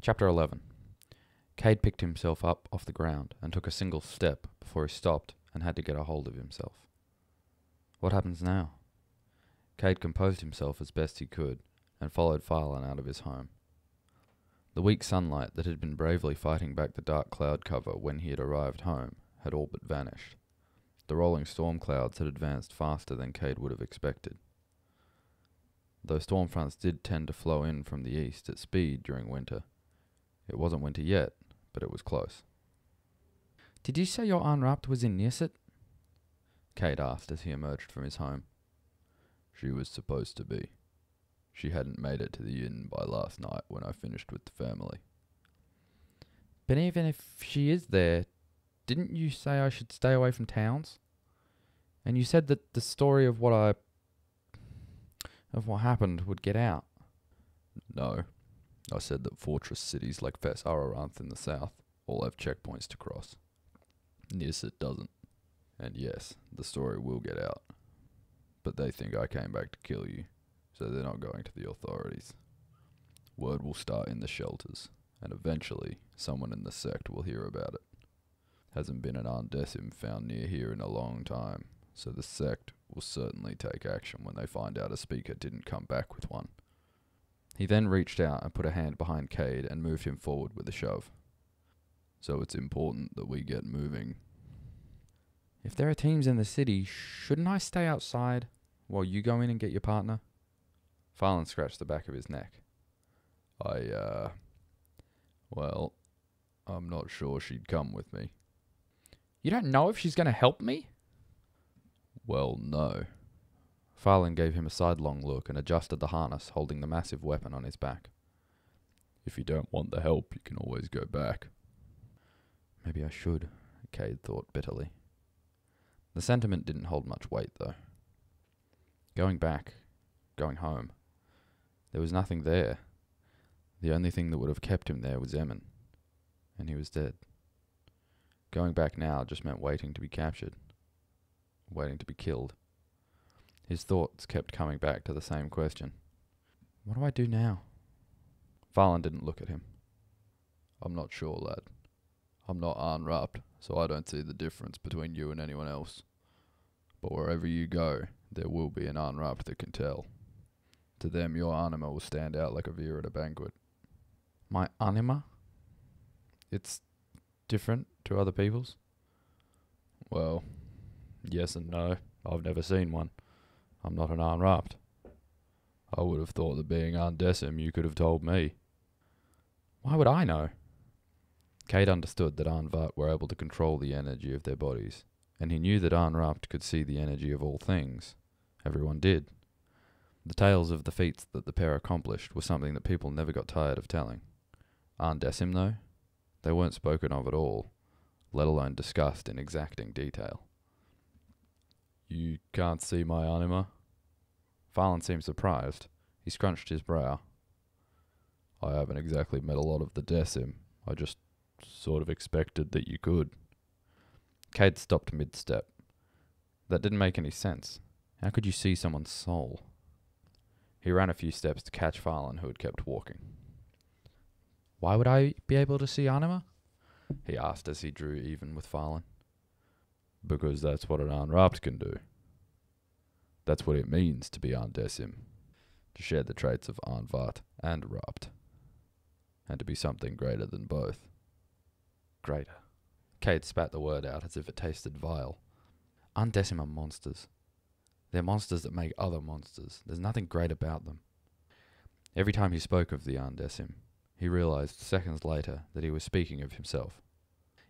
Chapter 11. Cade picked himself up off the ground and took a single step before he stopped and had to get a hold of himself. What happens now? Cade composed himself as best he could and followed Farlan out of his home. The weak sunlight that had been bravely fighting back the dark cloud cover when he had arrived home had all but vanished. The rolling storm clouds had advanced faster than Cade would have expected. Though storm fronts did tend to flow in from the east at speed during winter, it wasn't winter yet, but it was close. "Did you say your Aunt Rapt was in Nearset?" Cade asked as he emerged from his home. She was supposed to be. She hadn't made it to the inn by last night when I finished with the family. But even if she is there, didn't you say I should stay away from towns? And you said that the story of what happened would get out. No. I said that fortress cities like Fes Araranth in the south all have checkpoints to cross. Nearset doesn't. And yes, the story will get out. But they think I came back to kill you, so they're not going to the authorities. Word will start in the shelters, and eventually someone in the sect will hear about it. Hasn't been an Arndesim found near here in a long time, so the sect will certainly take action when they find out a speaker didn't come back with one. He then reached out and put a hand behind Cade and moved him forward with a shove. So it's important that we get moving. If there are teams in the city, shouldn't I stay outside while you go in and get your partner? Farlan scratched the back of his neck. Well, I'm not sure she'd come with me. You don't know if she's going to help me? Well, no. Farlan gave him a sidelong look and adjusted the harness, holding the massive weapon on his back. If you don't want the help, you can always go back. Maybe I should, Cade thought bitterly. The sentiment didn't hold much weight, though. Going home, there was nothing there. The only thing that would have kept him there was Emin, and he was dead. Going back now just meant waiting to be captured, waiting to be killed. His thoughts kept coming back to the same question. What do I do now? Farlan didn't look at him. I'm not sure, lad. I'm not Arn Rapt, so I don't see the difference between you and anyone else. But wherever you go, there will be an Arn Rapt that can tell. To them, your anima will stand out like a veer at a banquet. My anima? It's different to other people's? Well, yes and no. I've never seen one. I'm not an Arn Rapt. I would have thought that being Arndesim, you could have told me. Why would I know? Cade understood that Arnvat were able to control the energy of their bodies, and he knew that Arn Rapt could see the energy of all things. Everyone did. The tales of the feats that the pair accomplished were something that people never got tired of telling. Arndesim, though, they weren't spoken of at all, let alone discussed in exacting detail. You can't see my anima? Farlan seemed surprised. He scrunched his brow. I haven't exactly met a lot of the Desim. I just sort of expected that you could. Cade stopped mid-step. That didn't make any sense. How could you see someone's soul? He ran a few steps to catch Farlan, who had kept walking. Why would I be able to see anima? He asked as he drew even with Farlan. Because that's what an Arn Rapt can do. That's what it means to be Arndesim. To share the traits of Arnvat and Rapt. And to be something greater than both. Greater. Cade spat the word out as if it tasted vile. Arndesim are monsters. They're monsters that make other monsters. There's nothing great about them. Every time he spoke of the Arndesim, he realized seconds later that he was speaking of himself.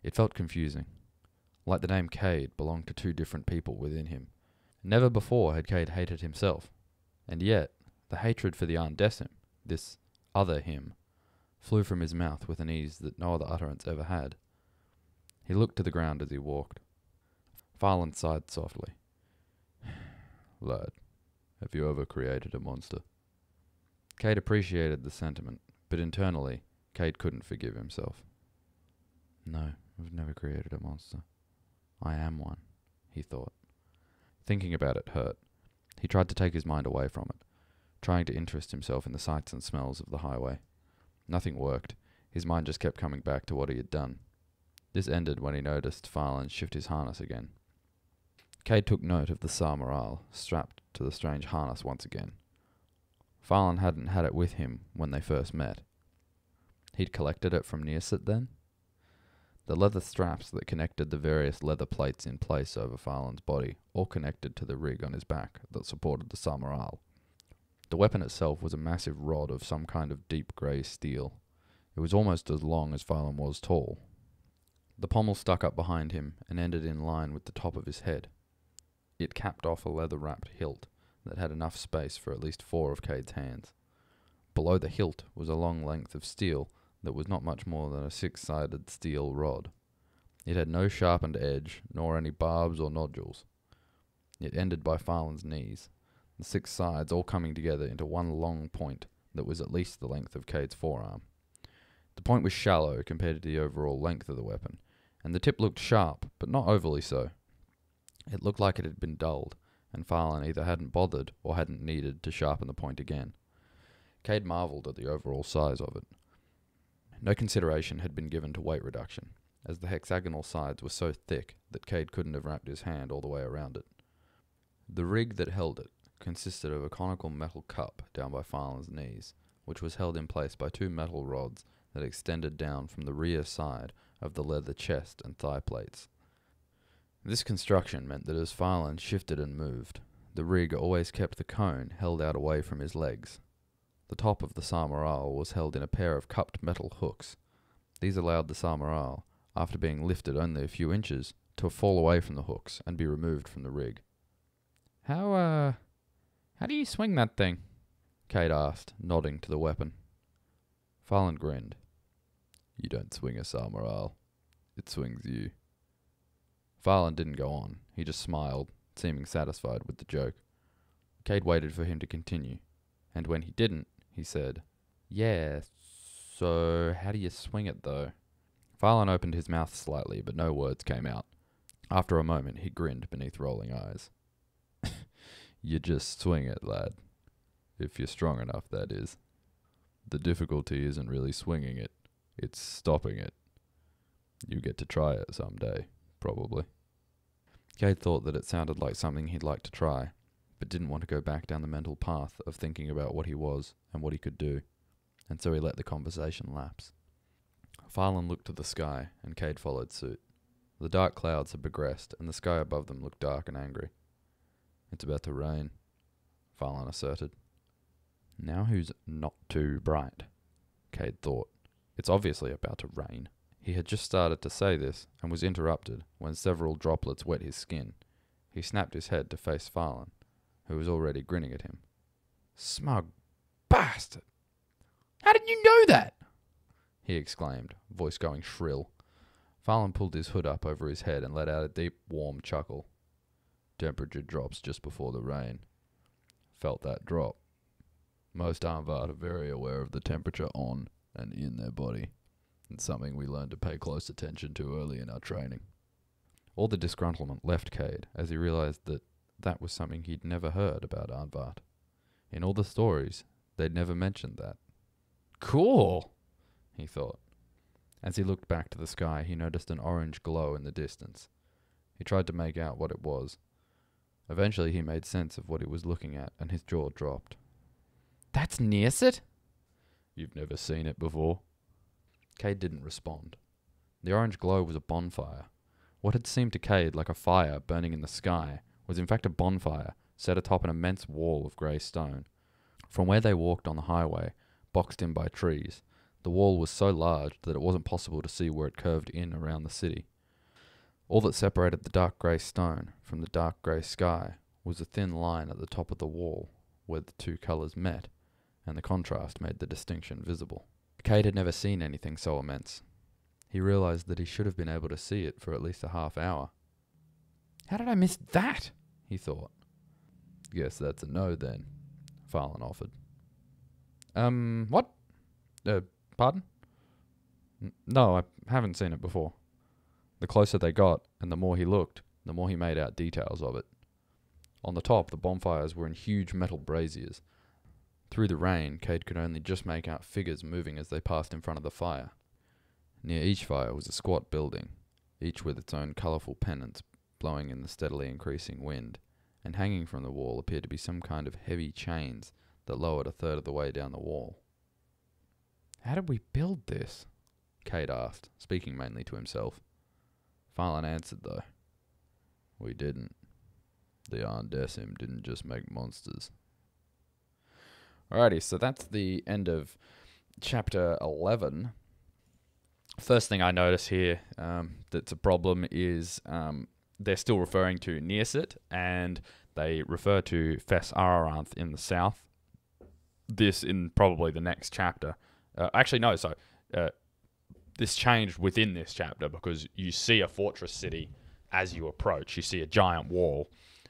It felt confusing. Like the name Cade belonged to two different people within him. Never before had Cade hated himself. And yet, the hatred for the Arndesim, this other him, flew from his mouth with an ease that no other utterance ever had. He looked to the ground as he walked. Farlan sighed softly. Lad, have you ever created a monster? Cade appreciated the sentiment, but internally, Cade couldn't forgive himself. No, I've never created a monster. I am one, he thought. Thinking about it hurt. He tried to take his mind away from it, trying to interest himself in the sights and smells of the highway. Nothing worked. His mind just kept coming back to what he had done. This ended when he noticed Farland shift his harness again. Cade took note of the Samaral strapped to the strange harness once again. Farland hadn't had it with him when they first met. He'd collected it from Nearset then? The leather straps that connected the various leather plates in place over Farland's body all connected to the rig on his back that supported the Samaral. The weapon itself was a massive rod of some kind of deep grey steel. It was almost as long as Farland was tall. The pommel stuck up behind him and ended in line with the top of his head. It capped off a leather-wrapped hilt that had enough space for at least 4 of Cade's hands. Below the hilt was a long length of steel that was not much more than a 6-sided steel rod. It had no sharpened edge, nor any barbs or nodules. It ended by Farland's knees, the 6 sides all coming together into one long point that was at least the length of Cade's forearm. The point was shallow compared to the overall length of the weapon, and the tip looked sharp, but not overly so. It looked like it had been dulled, and Farland either hadn't bothered or hadn't needed to sharpen the point again. Cade marvelled at the overall size of it. No consideration had been given to weight reduction, as the hexagonal sides were so thick that Cade couldn't have wrapped his hand all the way around it. The rig that held it consisted of a conical metal cup down by Farland's knees, which was held in place by 2 metal rods that extended down from the rear side of the leather chest and thigh plates. This construction meant that as Farland shifted and moved, the rig always kept the cone held out away from his legs. The top of the Samaral was held in a pair of cupped metal hooks. These allowed the Samaral, after being lifted only a few inches, to fall away from the hooks and be removed from the rig. How do you swing that thing? Cade asked, nodding to the weapon. Farland grinned. You don't swing a Samaral. It swings you. Farland didn't go on. He just smiled, seeming satisfied with the joke. Cade waited for him to continue, and when he didn't, he said, Yeah, so how do you swing it, though? Farland opened his mouth slightly, but no words came out. After a moment, he grinned beneath rolling eyes. You just swing it, lad. If you're strong enough, that is. The difficulty isn't really swinging it, it's stopping it. You get to try it someday, probably. Cade thought that it sounded like something he'd like to try, but didn't want to go back down the mental path of thinking about what he was and what he could do, and so he let the conversation lapse. Farland looked to the sky, and Cade followed suit. The dark clouds had progressed, and the sky above them looked dark and angry. It's about to rain, Farland asserted. Now who's not too bright? Cade thought. It's obviously about to rain. He had just started to say this, and was interrupted when several droplets wet his skin. He snapped his head to face Farland, who was already grinning at him. Smug bastard! How did you know that? He exclaimed, voice going shrill. Farland pulled his hood up over his head and let out a deep, warm chuckle. Temperature drops just before the rain. Felt that drop. Most Arnvad are very aware of the temperature on and in their body. It's something we learned to pay close attention to early in our training. All the disgruntlement left Cade as he realized that that was something he'd never heard about Arnvad. In all the stories, they'd never mentioned that. Cool, he thought. As he looked back to the sky, he noticed an orange glow in the distance. He tried to make out what it was. Eventually he made sense of what he was looking at, and his jaw dropped. That's Nearset? You've never seen it before? Cade didn't respond. The orange glow was a bonfire. What had seemed to Cade like a fire burning in the sky was in fact a bonfire set atop an immense wall of grey stone. From where they walked on the highway, boxed in by trees, the wall was so large that it wasn't possible to see where it curved in around the city. All that separated the dark grey stone from the dark grey sky was a thin line at the top of the wall where the two colours met, and the contrast made the distinction visible. Cade had never seen anything so immense. He realised that he should have been able to see it for at least a half hour. How did I miss that? He thought. Guess that's a no then, Farland offered. What? Pardon? No, I haven't seen it before. The closer they got, and the more he looked, the more he made out details of it. On the top, the bonfires were in huge metal braziers. Through the rain, Cade could only just make out figures moving as they passed in front of the fire. Near each fire was a squat building, each with its own colourful pennants blowing in the steadily increasing wind, and hanging from the wall appeared to be some kind of heavy chains that lowered a third of the way down the wall. "How did we build this?" Cade asked, speaking mainly to himself. Farlan answered, though. "We didn't. The Arndesim didn't just make monsters." Alrighty, so that's the end of chapter 11. First thing I notice here that's a problem is they're still referring to Nearsit, and they refer to Fes Araranth in the south. This in probably the next chapter. This changed within this chapter because you see a fortress city as you approach. You see a giant wall.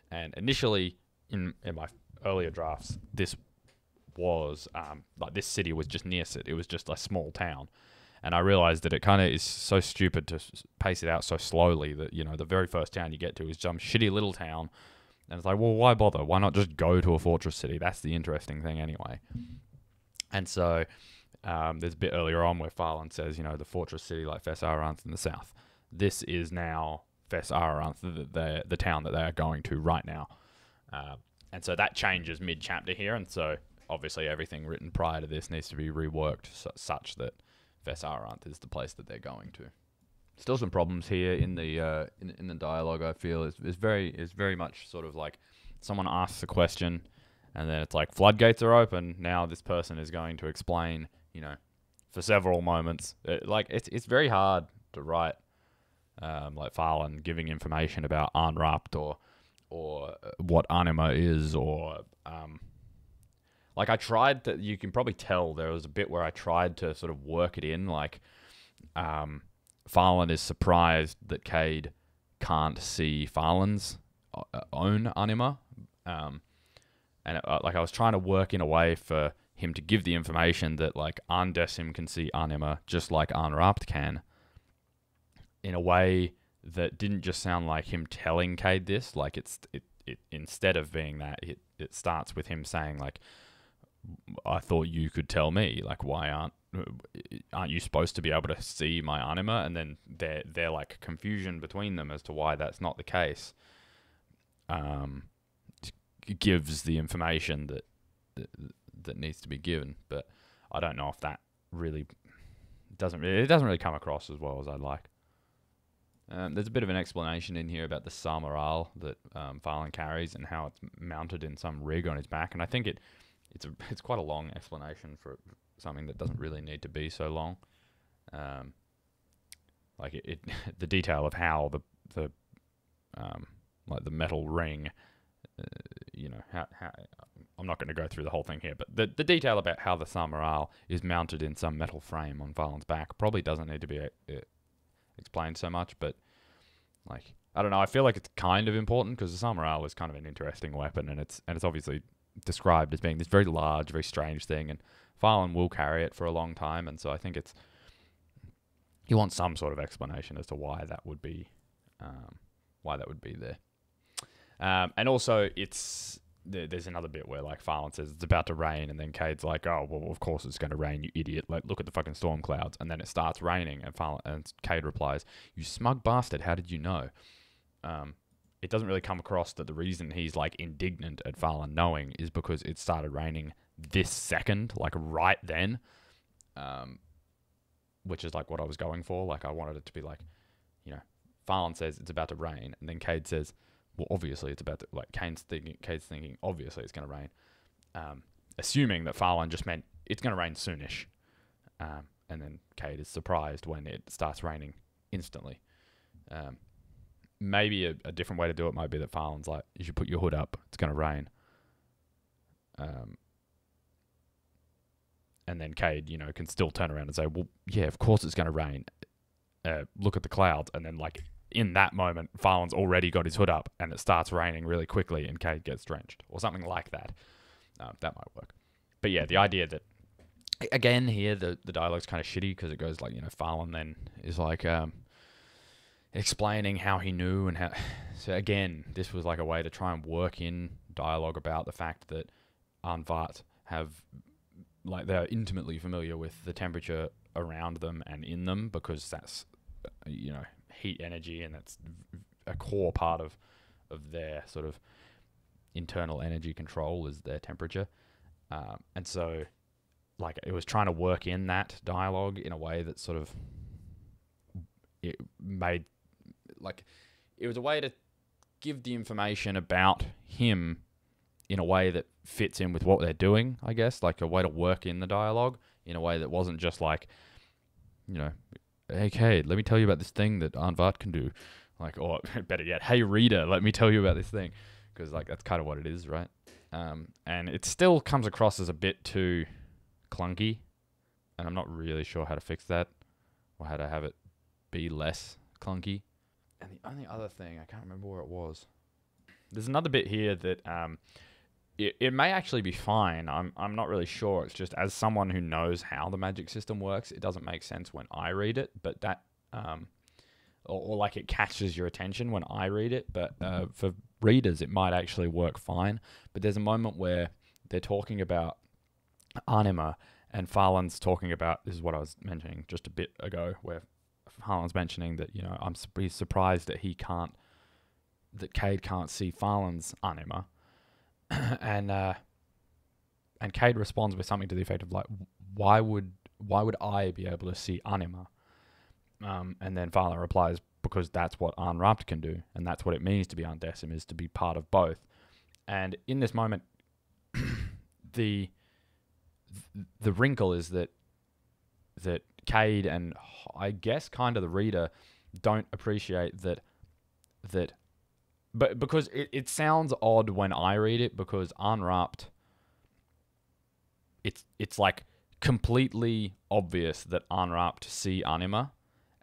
And initially, in my earlier drafts, this was, this city was just Nearsit. It was just a small town. And I realized that it kind of is so stupid to pace it out so slowly that, the very first town you get to is some shitty little town. And it's like, well, why bother? Why not just go to a fortress city? That's the interesting thing anyway. And so there's a bit earlier on where Farlan says, the fortress city like Fes Araranth in the south. This is now Fes Araranth, the town that they are going to right now. And so that changes mid-chapter here. And so obviously everything written prior to this needs to be reworked such that Fes Araranth is the place that they're going to. Still some problems here in the in the dialogue. I feel is very much sort of like someone asks a question, and then it's like floodgates are open. Now this person is going to explain, for several moments. It's very hard to write like Farlan giving information about Arnrapt or what anima is, or I tried to. You can probably tell there was a bit where I tried to sort of work it in, like Farlan is surprised that Cade can't see Farlan's own anima, and I was trying to work in a way for him to give the information that like Arndesim can see anima just like Arnrapt can, in a way that didn't just sound like him telling Cade this. Like it instead of being that, it starts with him saying like, "I thought you could tell me. Like, why aren't you supposed to be able to see my anima?" And then they're like confusion between them as to why that's not the case. Gives the information that needs to be given, but I don't know if that really doesn't really come across as well as I'd like. There's a bit of an explanation in here about the Samaral that Farlan carries and how it's mounted in some rig on his back, and I think it's quite a long explanation for something that doesn't really need to be so long. The detail of how the metal ring, how I'm not going to go through the whole thing here, but the detail about how the Samaral is mounted in some metal frame on Farlan's back probably doesn't need to be explained so much, but I don't know, I feel like it's kind of important because the Samaral is kind of an interesting weapon, and it's obviously described as being this very large, very strange thing, and Farlan will carry it for a long time, and so I think you want some sort of explanation as to why that would be there. And also there's another bit where like Farlan says it's about to rain, and then Cade's like, "Oh well, of course it's going to rain, you idiot! Like look at the fucking storm clouds." And then it starts raining, and Cade replies, "You smug bastard! How did you know?" It doesn't really come across that the reason he's like indignant at Farlan knowing is because it started raining this second, like right then, which is like what I was going for. Like I wanted it to be like, Farlan says it's about to rain, and then Cade says, "Well, obviously it's about to," like Cade's thinking obviously it's going to rain, assuming that Farlan just meant it's going to rain soonish, and then Cade is surprised when it starts raining instantly. Maybe a different way to do it might be that Farlan's like, "You should put your hood up, it's going to rain." And then Cade, can still turn around and say, "Well, yeah, of course it's going to rain. Look at the clouds." And then like in that moment, Farlan's already got his hood up and it starts raining really quickly and Cade gets drenched or something like that. That might work. But yeah, the idea that, again, here the dialogue's kind of shitty because it goes like, Farlan then is like explaining how he knew and how. So again, this was like a way to try and work in dialogue about the fact that Anvat have, like, they're intimately familiar with the temperature around them and in them, because that's, heat energy, and that's a core part of their sort of internal energy control is their temperature. And so, like, it was trying to work in that dialogue in a way that sort of it made, like, it was a way to give the information about him in a way that fits in with what they're doing, I guess, like a way to work in the dialogue in a way that wasn't just like, hey, Cade, let me tell you about this thing that Anvat can do. Like, or better yet, hey, reader, let me tell you about this thing. Because, like, that's kind of what it is, right? And it still comes across as a bit too clunky. And I'm not really sure how to fix that or how to have it be less clunky. And the only other thing, I can't remember where it was. There's another bit here that it may actually be fine. I'm not really sure. It's just, as someone who knows how the magic system works, it doesn't make sense when I read it. But that, or like it catches your attention when I read it. But for readers, it might actually work fine. But there's a moment where they're talking about Anima, and Farland's talking about, this is what I was mentioning just a bit ago, where Farland's mentioning that, he's surprised that that Cade can't see Farland's Anima. And Cade responds with something to the effect of, like, why would I be able to see Anima? And then Farland replies, because that's what Arnrapt can do, and that's what it means to be Undecim, is to be part of both. And in this moment, the wrinkle is that Cade and, I guess, kind of the reader don't appreciate that, but because it sounds odd when I read it, because Arnrapt, it's like completely obvious that Arnrapt see Anima.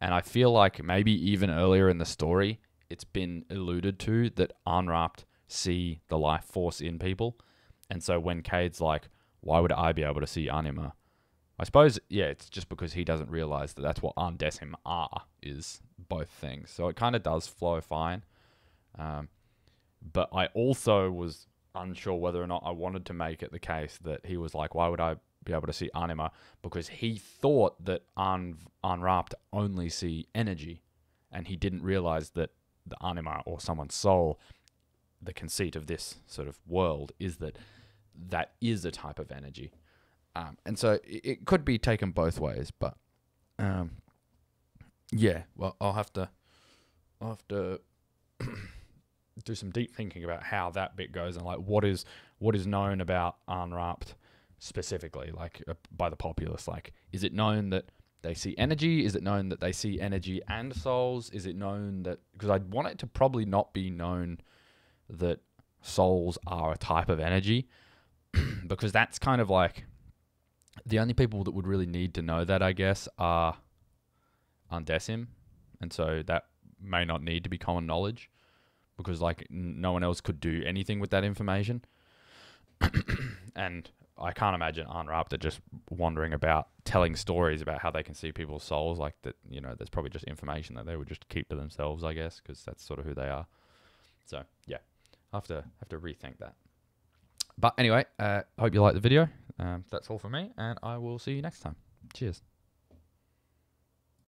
And I feel like maybe even earlier in the story, it's been alluded to that Arnrapt see the life force in people. And so when Cade's like, why would I be able to see Anima? I suppose, yeah, it's just because he doesn't realize that that's what Undecim are, is both things. So it kind of does flow fine. But I also was unsure whether or not I wanted to make it the case that he was like, why would I be able to see Anima? Because he thought that Arnrapt only see energy, and he didn't realize that the Anima, or someone's soul, the conceit of this sort of world is that is a type of energy. And so it could be taken both ways, but yeah, well, I'll have to do some deep thinking about how that bit goes, and like what is known about Arnrapt specifically, like by the populace. Like, is it known that they see energy? Is it known that they see energy and souls? Is it known that, because I'd want it to probably not be known that souls are a type of energy, because that's kind of like the only people that would really need to know that, I guess, are Undecim, and so that may not need to be common knowledge, because like no one else could do anything with that information. And I can't imagine Arnrapt just wandering about telling stories about how they can see people's souls, like that. There's probably just information that they would just keep to themselves, I guess, because that's sort of who they are. So yeah, I have to rethink that. But anyway, hope you liked the video. That's all for me, and I will see you next time. Cheers.